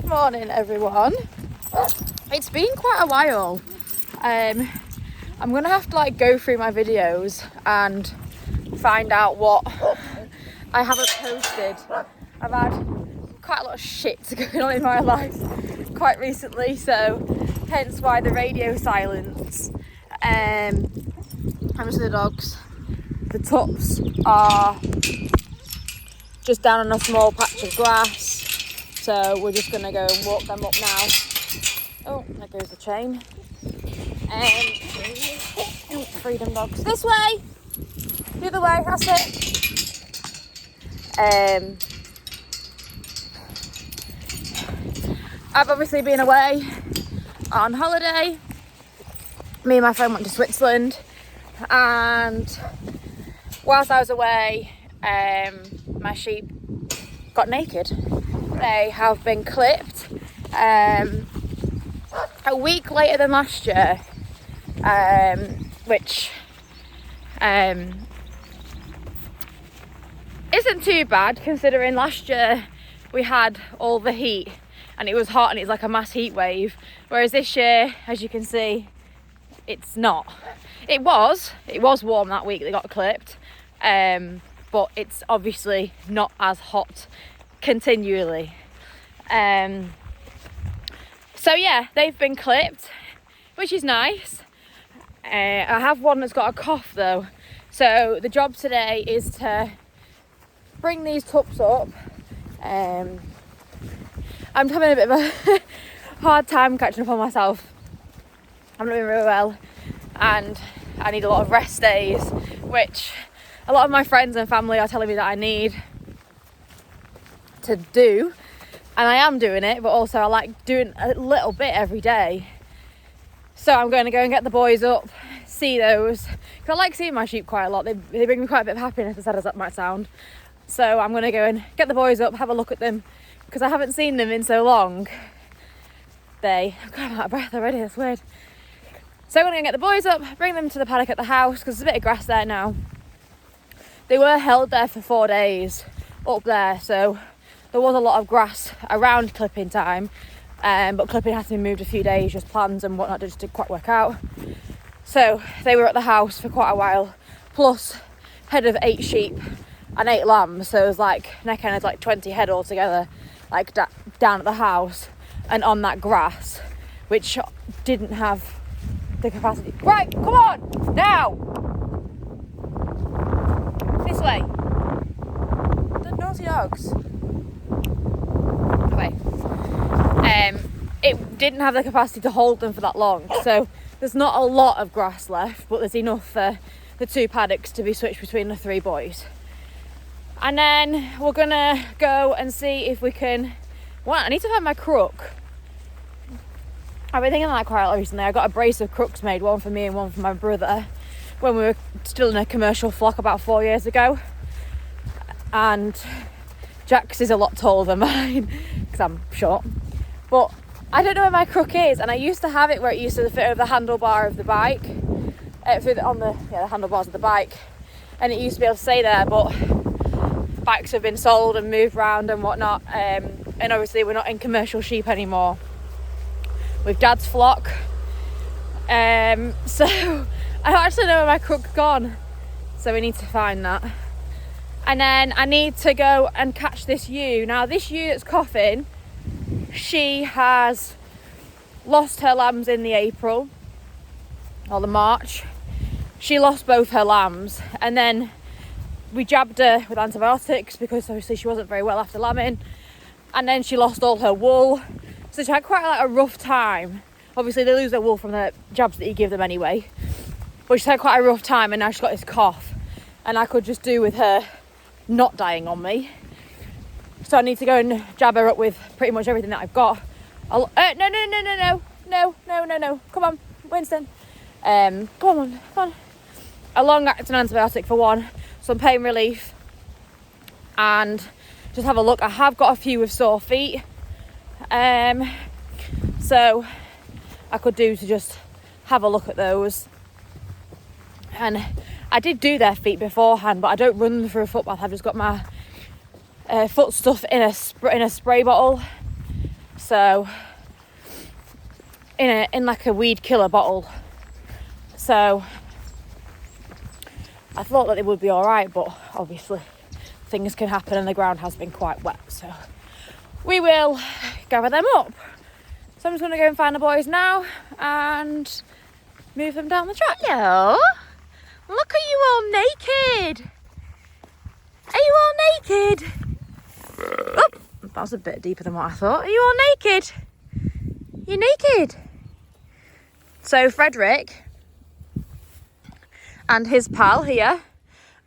Morning everyone. It's been quite a while. I'm gonna have to go through my videos and find out what I haven't posted. I've had quite a lot of shit going on in my life quite recently, so hence why the radio silence. I'm just with the dogs. The tups are just down on a small patch of grass, so we're just gonna go and walk them up now. Oh, there goes the chain. Freedom dogs. This way! The other way, that's it. I've obviously been away on holiday. Me and my friend went to Switzerland, and whilst I was away, my sheep got naked. They have been clipped a week later than last year, which isn't too bad considering last year we had all the heat and it was hot and it's like a mass heat wave, whereas this year, as you can see, it's not. It was warm that week they got clipped, but it's obviously not as hot continually. So yeah, they've been clipped, which is nice. I have one that's got a cough though, so the job today is to bring these tups up. I'm having a bit of a hard time catching up on myself. I'm not doing really well and I need a lot of rest days, which a lot of my friends and family are telling me that I need to do, and I am doing it, but also I like doing a little bit every day. So I'm going to go and get the boys up, see those, because I like seeing my sheep quite a lot. They bring me quite a bit of happiness, as sad as that might sound. So I'm going to go and get the boys up, have a look at them, because I haven't seen them in so long. I'm out of breath already, that's weird. So I'm going to get the boys up, bring them to the paddock at the house, because there's a bit of grass there now. They were held there for 4 days up there, so there was a lot of grass around clipping time, but clipping had to be moved a few days, just plans and whatnot just didn't quite work out. So they were at the house for quite a while, plus head of 8 sheep and 8 lambs, so it was neck end 20 head altogether, down at the house and on that grass, which didn't have the capacity. Right, come on, now! This way. The naughty dogs. Away. It didn't have the capacity to hold them for that long, so there's not a lot of grass left, but there's enough for the 2 paddocks to be switched between the 3 boys. And then we're gonna go and see if we can. Well, I need to find my crook. I've been thinking of that quite a lot recently. I got a brace of crooks made, one for me and one for my brother, when we were still in a commercial flock about 4 years ago. And Jack's is a lot taller than mine because I'm short. But I don't know where my crook is, and I used to have it where it used to fit over the handlebar of the bike, the handlebars of the bike, and it used to be able to stay there. But bikes have been sold and moved around and whatnot, and obviously we're not in commercial sheep anymore with Dad's flock. So I don't actually know where my crook's gone, so we need to find that. And then I need to go and catch this ewe. Now this ewe that's coughing, she has lost her lambs in the April or the March. She lost both her lambs, and then we jabbed her with antibiotics because obviously she wasn't very well after lambing, and then she lost all her wool, so she had quite a rough time. Obviously they lose their wool from the jabs that you give them anyway, but she's had quite a rough time, and now she's got this cough, and I could just do with her not dying on me. So I need to go and jab her up with pretty much everything that I've got. No, come on, Winston. Come on. A long-acting antibiotic for one, some pain relief, and just have a look. I have got a few with sore feet, so I could do to just have a look at those. And I did do their feet beforehand, but I don't run them through a foot bath. I've just got my foot stuff in a spray bottle. so in like a weed killer bottle. So I thought that they would be all right, but obviously things can happen and the ground has been quite wet, so we will gather them up. So I'm just going to go and find the boys now and move them down the track. Hello, look at you all naked. Are you all naked? Oh, that was a bit deeper than what I thought. Are you all naked? You're naked. So Frederick and his pal here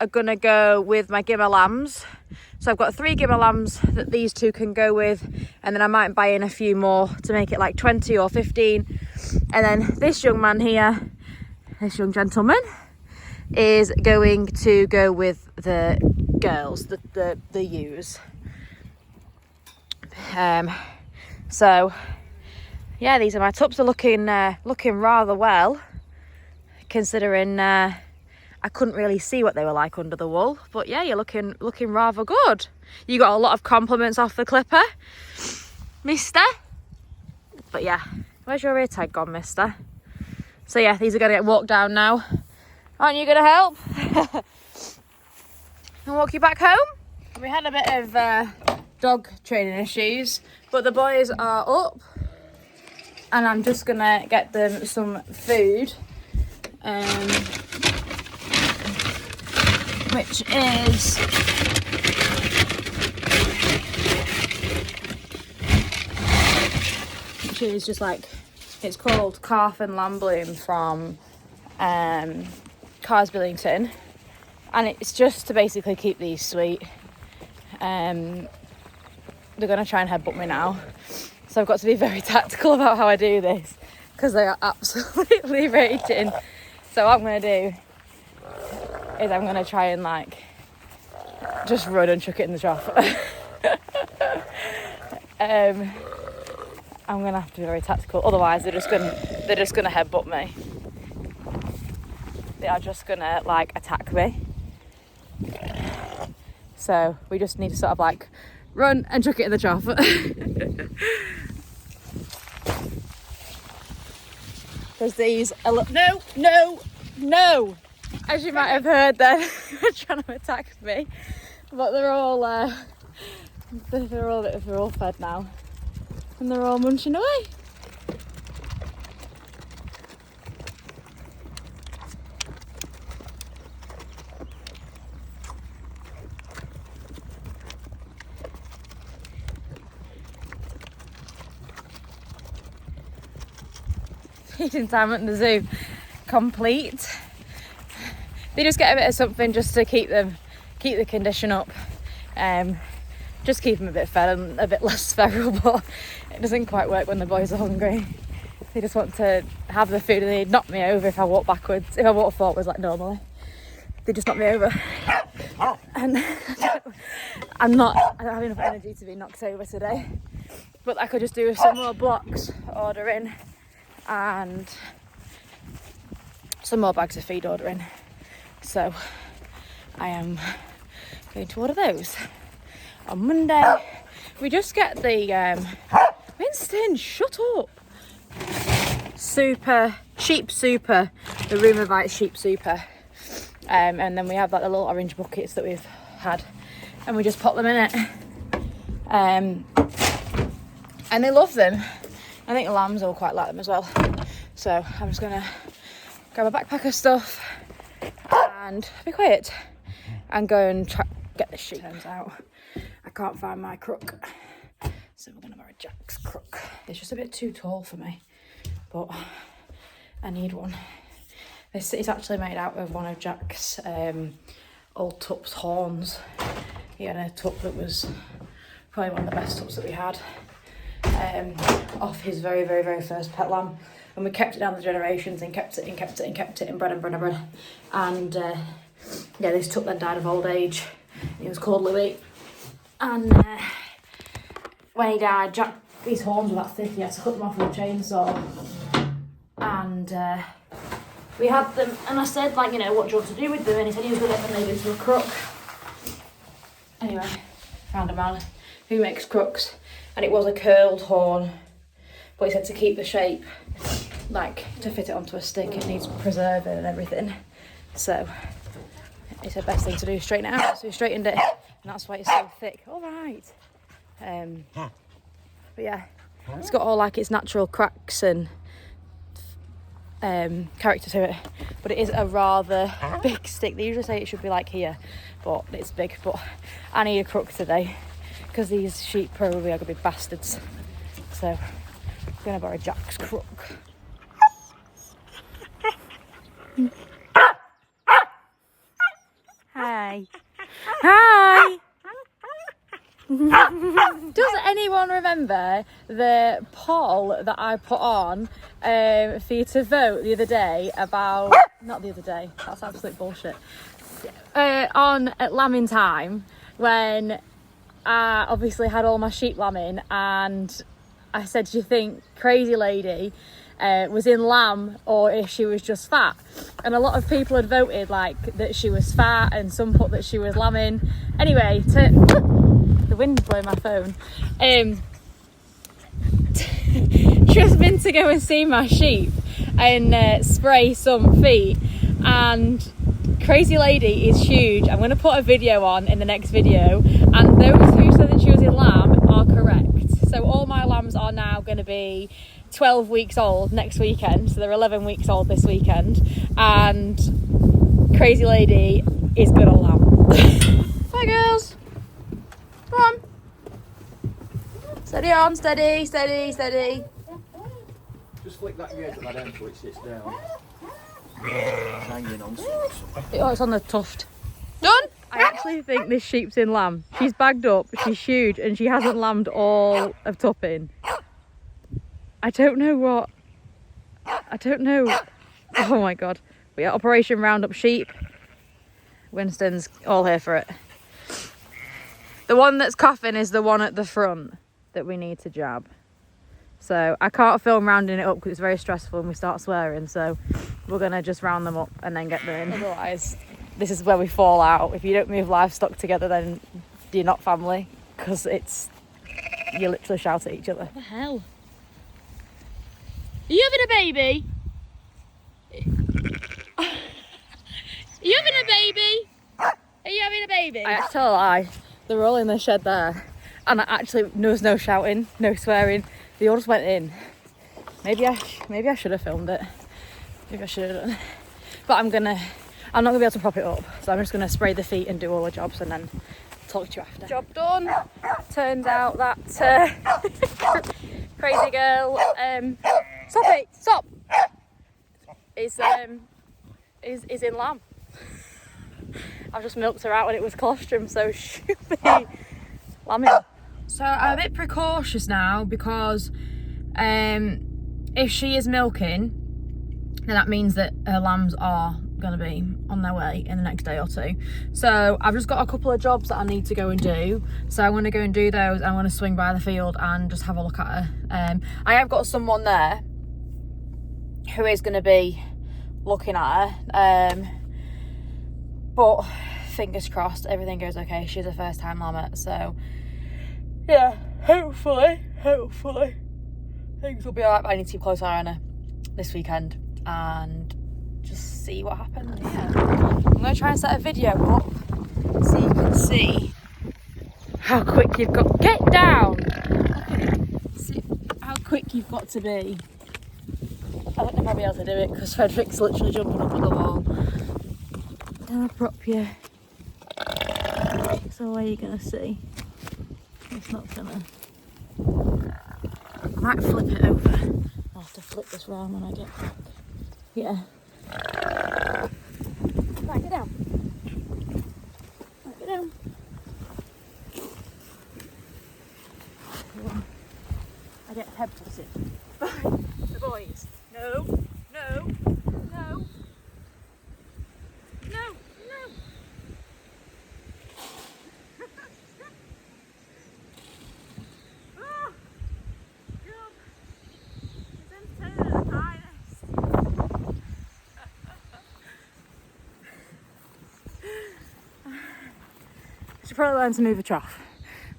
are gonna go with my Gimmer lambs. So I've got 3 Gimmer lambs that these two can go with, and then I might buy in a few more to make it like 20 or 15. And then this young man here, this young gentleman, is going to go with the girls, the ewes. So yeah, these are my tups. Are looking rather well, considering I couldn't really see what they were like under the wool. But yeah, you're looking rather good. You got a lot of compliments off the clipper, mister. But yeah, where's your ear tag gone, mister? So yeah, these are going to get walked down now. Aren't you going to help? And walk you back home? We had a bit of dog training issues, but the boys are up and I'm just going to get them some food. Which is just like, it's called calf and lamb bloom from Cars Billington, and it's just to basically keep these sweet. They're going to try and headbutt me now, so I've got to be very tactical about how I do this because they are absolutely raging. So what I'm going to do is I'm going to try and like just run and chuck it in the trough. I'm going to have to be very tactical, otherwise they're just going to headbutt me. They are just going to like attack me. So we just need to sort of like run and chuck it in the trough. There's these, no! As you might have heard, they're trying to attack me, but they're all fed now, and they're all munching away. Feeding time at the zoo complete. They just get a bit of something just to keep the condition up, just keep them a bit fed and a bit less feral, but it doesn't quite work when the boys are hungry. They just want to have the food and they'd knock me over if I walk backwards. If I walk forwards like normally, they just knock me over. And I don't have enough energy to be knocked over today, but I could just do with some more blocks ordering and some more bags of feed ordering. So I am going to order those on Monday. We just get the Winston, shut up. Sheep super, the rumour bites sheep super. And then we have like the little orange buckets that we've had, and we just pop them in it. And they love them. I think the lambs will quite like them as well. So I'm just gonna grab a backpack of stuff and be quiet and go and get the sheep. Turns out I can't find my crook, so we're gonna borrow Jack's crook. It's just a bit too tall for me, but I need one. This is actually made out of one of Jack's old tup's horns. He had a tup that was probably one of the best tups that we had, off his very, very, very first pet lamb. And we kept it down the generations and kept it and bred. And yeah, this tup then died of old age. He was called Louis. And when he died, Jack, his horns were that thick, he had to cut them off with a chainsaw. And we had them, and I said, like, you know, what do you want to do with them? And he said he was going to get them made into a crook. Anyway, found a man who makes crooks. and it was a curled horn, but he said to keep the shape, like to fit it onto a stick, it needs preserving and everything. So he said best thing to do is straighten it out. So he straightened it, and that's why it's so thick. All right. But yeah, it's got all like its natural cracks and character to it, but it is a rather big stick. They usually say it should be like here, but it's big. But I need a crook today because these sheep probably are gonna be bastards, so I'm gonna borrow Jack's crook. Hi. Hi. Does anyone remember the poll that I put on for you to vote the other day about, not the other day, that's absolute bullshit, on at lambing time, when I obviously had all my sheep lambing, and I said, do you think Crazy Lady was in lamb or if she was just fat? And a lot of people had voted like that she was fat, and some put that she was lambing. Anyway, the wind's blowing my phone. Just been to go and see my sheep and spray some feed, and Crazy Lady is huge. I'm going to put a video on in the next video, and those who said that she was in lamb are correct. So all my lambs are now going to be 12 weeks old next weekend, so they're 11 weeks old this weekend, and Crazy Lady is good on lamb. Bye girls. Come on. Steady on, steady, steady, steady. Just flick that gate at that end so it sits down. Hanging on something. Oh, it's on the tuft. Done? I actually think this sheep's in lamb. She's bagged up, she's huge, and she hasn't lambed all of Tupping. I don't know what. I don't know. Oh my god. But yeah, Operation Roundup Sheep. Winston's all here for it. The one that's coughing is the one at the front that we need to jab. So I can't film rounding it up because it's very stressful and we start swearing. So we're going to just round them up and then get them in. Otherwise, this is where we fall out. If you don't move livestock together, then you're not family, because you literally shout at each other. What the hell? Are you having a baby? Are you having a baby? Are you having a baby? I actually tell a lie. They're all in the shed there, and there was no shouting, no swearing. They all just went in. Maybe I should have filmed it. Maybe I should have done. But I'm not gonna be able to prop it up, so I'm just gonna spray the feet and do all the jobs and then talk to you after. Job done. Turns out that crazy girl. Stop it! Stop! Is in lamb. I've just milked her out when it was colostrum, so she'll be lambing. So I'm a bit precautious now because if she is milking, then that means that her lambs are going to be on their way in the next day or two. So I've just got a couple of jobs that I need to go and do. So I'm going to go and do those. I'm going to swing by the field and just have a look at her. I have got someone there who is going to be looking at her. But fingers crossed, everything goes okay. She's a first time lammer, so yeah, hopefully things will be alright. But I need to keep a close eye on her this weekend and just see what happens. Yeah, I'm gonna try and set a video up so you can see how quick you've got. Get down. See how quick you've got to be. I don't know if I'll be able to do it because Frederick's literally jumping up on the wall. Then I'll prop you. So where are you gonna see? It's not gonna. I might flip it over. I'll have to flip this round when I get back. Yeah. Right, get down. Right, get down. I get pebbles in. The boys. No, no, no. No, no. Oh, God. It's entertaining at the finest. Should probably learn to move a trough,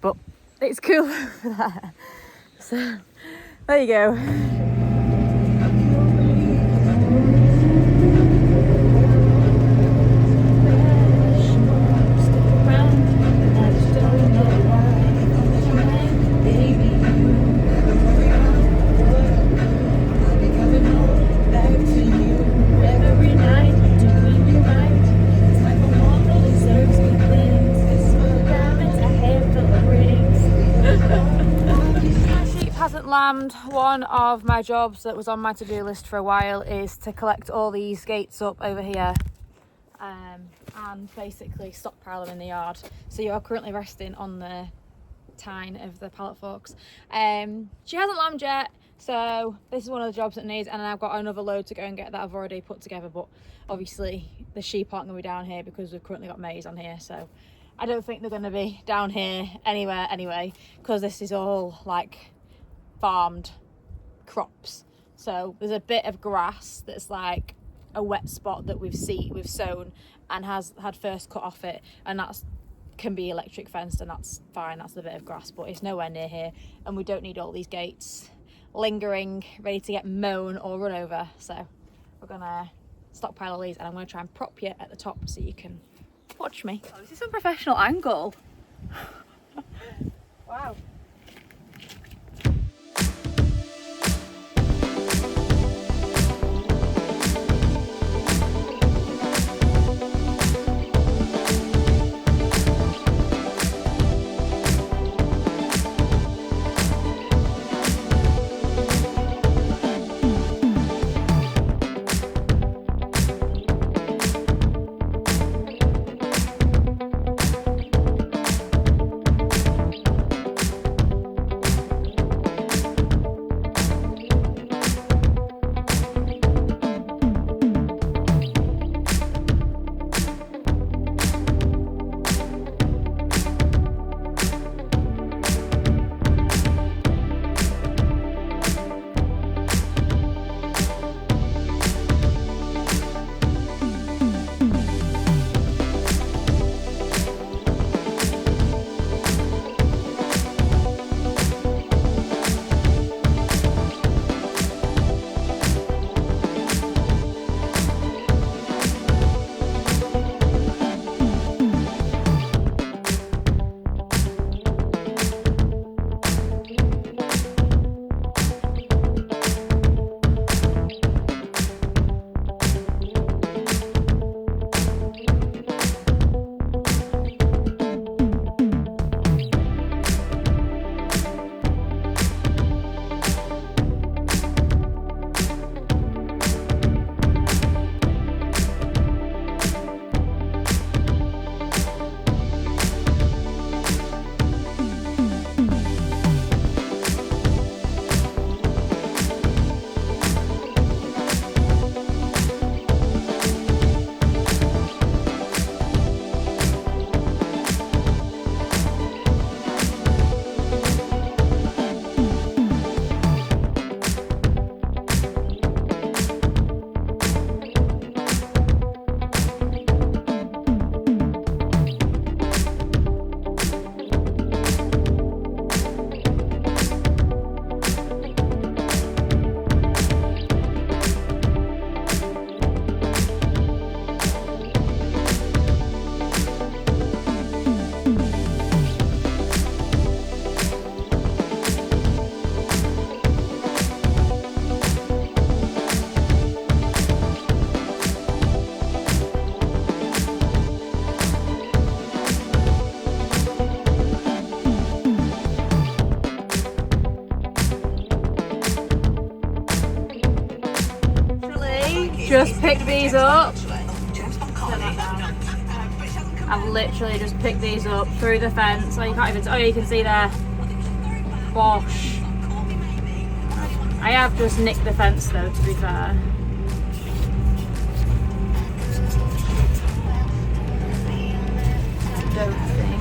but it's cool over there. So there you go. Lambed. One of my jobs that was on my to-do list for a while is to collect all these gates up over here and basically stockpile them in the yard. So you are currently resting on the tine of the pallet forks. She hasn't lambed yet, so this is one of the jobs that needs, and I've got another load to go and get that I've already put together, but obviously the sheep aren't going to be down here because we've currently got maize on here, so I don't think they're going to be down here anywhere anyway, because this is all like farmed crops. So there's a bit of grass that's like a wet spot that we've sown and has had first cut off it, and that's can be electric fenced, and that's fine, that's the bit of grass, but it's nowhere near here, and we don't need all these gates lingering ready to get mown or run over. So we're gonna stockpile all these, and I'm gonna try and prop you at the top so you can watch me. Oh, this is a professional angle. Wow. Just picked these up. I've literally just picked these up through the fence. Oh, you can't even. Oh, you can see there. Bosh. I have just nicked the fence though, to be fair. Don't think.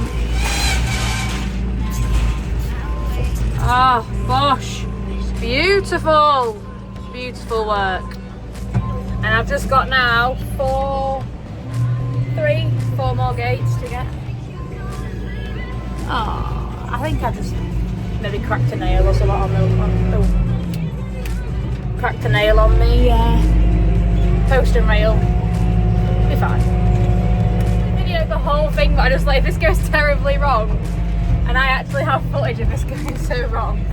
Oh, bosh. Beautiful. Beautiful work. And I've just got now 4 more gates to get. Oh, I think I just maybe cracked a nail or something on the cracked a nail on the post and rail. Be fine. Video the whole thing, but I just like, if this goes terribly wrong, and I actually have footage of this going so wrong,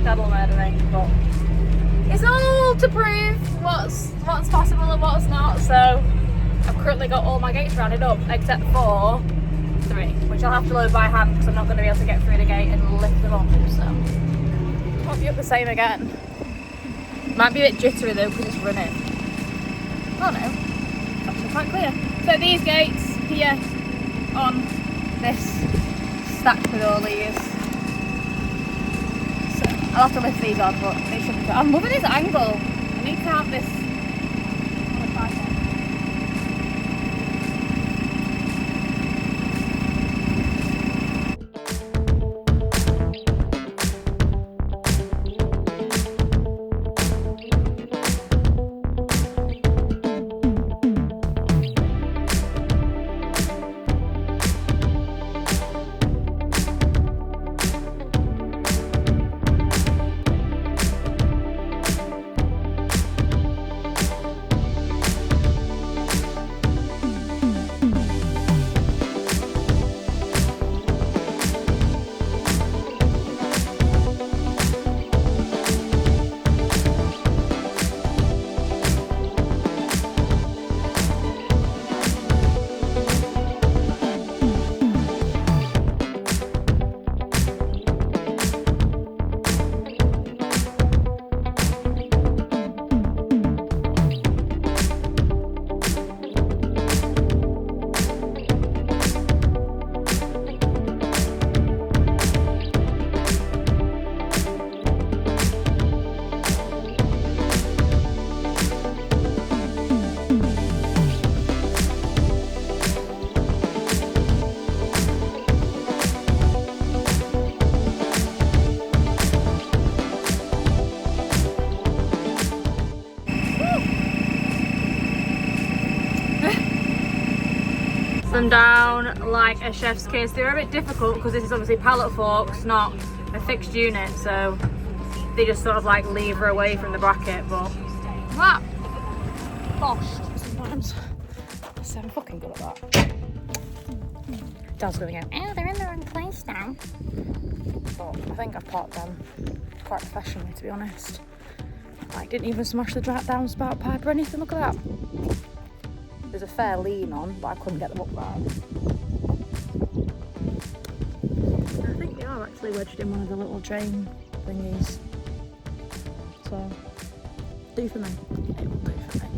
that'll murder me. But it's all to prove what's possible and what's not. So I've currently got all my gates rounded up except for 3, which I'll have to load by hand because I'm not going to be able to get through the gate and lift them up. So might be up the same again. Might be a bit jittery though because it's running. Oh no, it's actually quite clear. So these gates here on this stacked with all these. So I'll have to lift these on, but they shouldn't be. I'm loving this angle. I need to have this on a tripod. Them down like a chef's kiss. They're a bit difficult because this is obviously pallet forks, not a fixed unit, so they just sort of like lever away from the bracket. But that boshed sometimes. So I'm fucking good at that. Dad's gonna go, oh, they're in the wrong place now. But I think I've parked them quite professionally, to be honest. Like, didn't even smash the down spout pipe or anything. Look at that. There's a fair lean on, but I couldn't get them up right. I think they are actually wedged in one of the little drain thingies. So, do for me. It will do for me.